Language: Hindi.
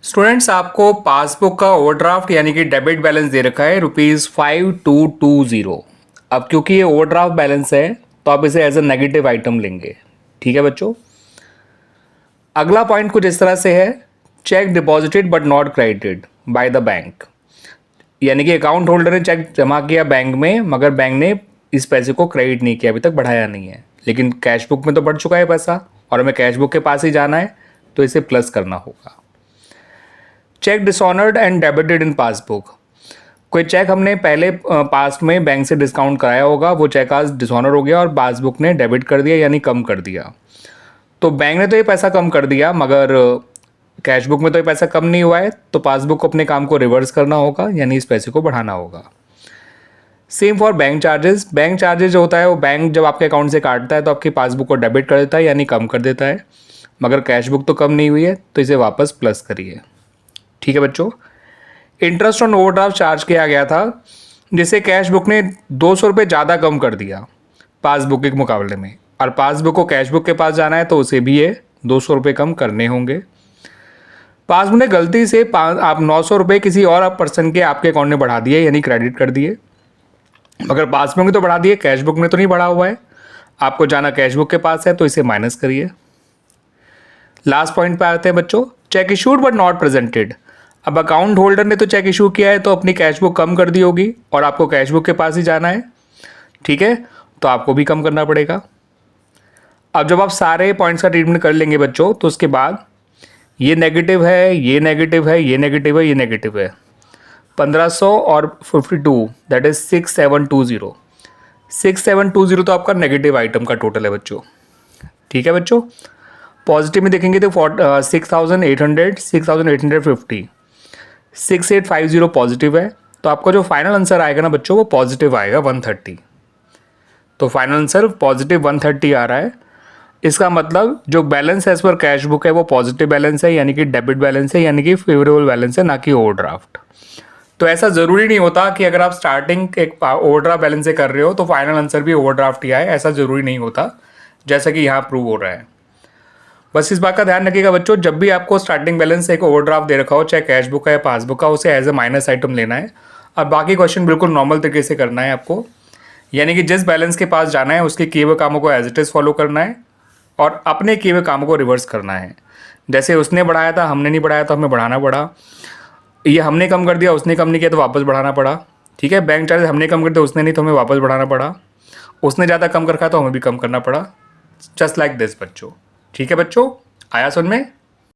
स्टूडेंट्स, आपको पासबुक का ओवरड्राफ्ट यानी कि डेबिट बैलेंस दे रखा है ₹5220। अब क्योंकि ये ओवरड्राफ्ट बैलेंस है तो आप इसे एज अ नेगेटिव आइटम लेंगे। ठीक है बच्चों। अगला पॉइंट कुछ इस तरह से है, check deposited but not credited by the bank. यानी कि अकाउंट होल्डर ने चेक जमा किया बैंक में, मगर बैंक ने इस पैसे को क्रेडिट नहीं किया, अभी तक बढ़ाया नहीं है। लेकिन कैश बुक में तो बढ़ चुका है पैसा और हमें कैश बुक के पास ही जाना है, तो इसे प्लस करना होगा। Cheque dishonoured and debited in passbook. कोई चेक हमने पहले पास्ट में बैंक से डिस्काउंट कराया होगा, वो चेक आज डिसऑनर हो गया और पासबुक ने डेबिट कर दिया यानी कम कर दिया। तो बैंक ने तो ये पैसा कम कर दिया, मगर कैश बुक में तो ये पैसा कम नहीं हुआ है, तो पासबुक को अपने काम को रिवर्स करना होगा यानी इस पैसे को बढ़ाना होगा। Same for bank charges. Bank charges जो होता है वो बैंक जब आपके अकाउंट से काटता है तो आपकी पासबुक को डेबिट कर देता है यानी कम कर देता है, मगर कैश बुक तो कम नहीं हुई है तो इसे वापस प्लस करिए। ठीक है बच्चों। इंटरेस्ट ऑन ओवरड्राफ्ट चार्ज किया गया था, जिसे कैश बुक ने ₹200 ज़्यादा कम कर दिया पासबुक के मुकाबले में, और पासबुक को कैश बुक के पास जाना है तो उसे भी ये ₹200 कम करने होंगे। पासबुक ने गलती से आप ₹900 किसी और पर्सन के आपके अकाउंट में बढ़ा दिए यानी क्रेडिट कर दिए, मगर पासबुक ने तो बढ़ा दिए, कैश बुक में तो नहीं बढ़ा हुआ है। आपको जाना कैश बुक के पास है तो इसे माइनस करिए। लास्ट पॉइंट पे आते हैं बच्चों, check issued but not presented. अब अकाउंट होल्डर ने तो चेक इशू किया है तो अपनी कैश बुक कम कर दी होगी और आपको कैश बुक के पास ही जाना है। ठीक है, तो आपको भी कम करना पड़ेगा। अब जब आप सारे पॉइंट्स का ट्रीटमेंट कर लेंगे बच्चों, तो उसके बाद ये नेगेटिव है, ये नेगेटिव है, ये नेगेटिव है, ये नेगेटिव है। 1500 और 52 दैट इज 6720। 6720 तो आपका नेगेटिव आइटम का टोटल है बच्चों। ठीक है बच्चों। पॉजिटिव में देखेंगे तो 6800, 6850, 6850 पॉजिटिव है, तो आपका जो फाइनल आंसर आएगा ना बच्चों वो पॉजिटिव आएगा 130। तो फाइनल आंसर पॉजिटिव 130 आ रहा है। इसका मतलब जो balance as per cash book है वो पॉजिटिव बैलेंस है यानी कि डेबिट बैलेंस है, यानी कि फेवरेबल बैलेंस है, ना कि ओवरड्राफ्ट। तो ऐसा ज़रूरी नहीं होता कि अगर आप स्टार्टिंग एक ओवरड्राफ्ट बैलेंस से कर रहे हो तो फाइनल आंसर भी ओवरड्राफ्ट ही आए, ऐसा ज़रूरी नहीं होता, जैसा कि यहाँ प्रूव हो रहा है। बस इस बात का ध्यान रखिएगा बच्चों, जब भी आपको स्टार्टिंग बैलेंस एक ओवरड्राफ्ट दे रखा हो, चाहे कैश बुक का या पासबुक का, उसे एज ए माइनस आइटम लेना है और बाकी क्वेश्चन बिल्कुल नॉर्मल तरीके से करना है आपको। यानी कि जिस बैलेंस के पास जाना है उसके किए हुए कामों को एज इट इज़ फॉलो करना है और अपने किए हुए कामों को रिवर्स करना है। जैसे उसने बढ़ाया था, हमने नहीं बढ़ाया तो हमें बढ़ाना पड़ा। ये हमने कम कर दिया, उसने कम नहीं किया तो वापस बढ़ाना पड़ा। ठीक है, बैंक चार्ज हमने कम कर दिया, उसने नहीं तो हमें वापस बढ़ाना पड़ा। उसने ज़्यादा कम कर रखा तो हमें भी कम करना पड़ा। जस्ट लाइक दिस बच्चों। ठीक है बच्चों, आया समझ में?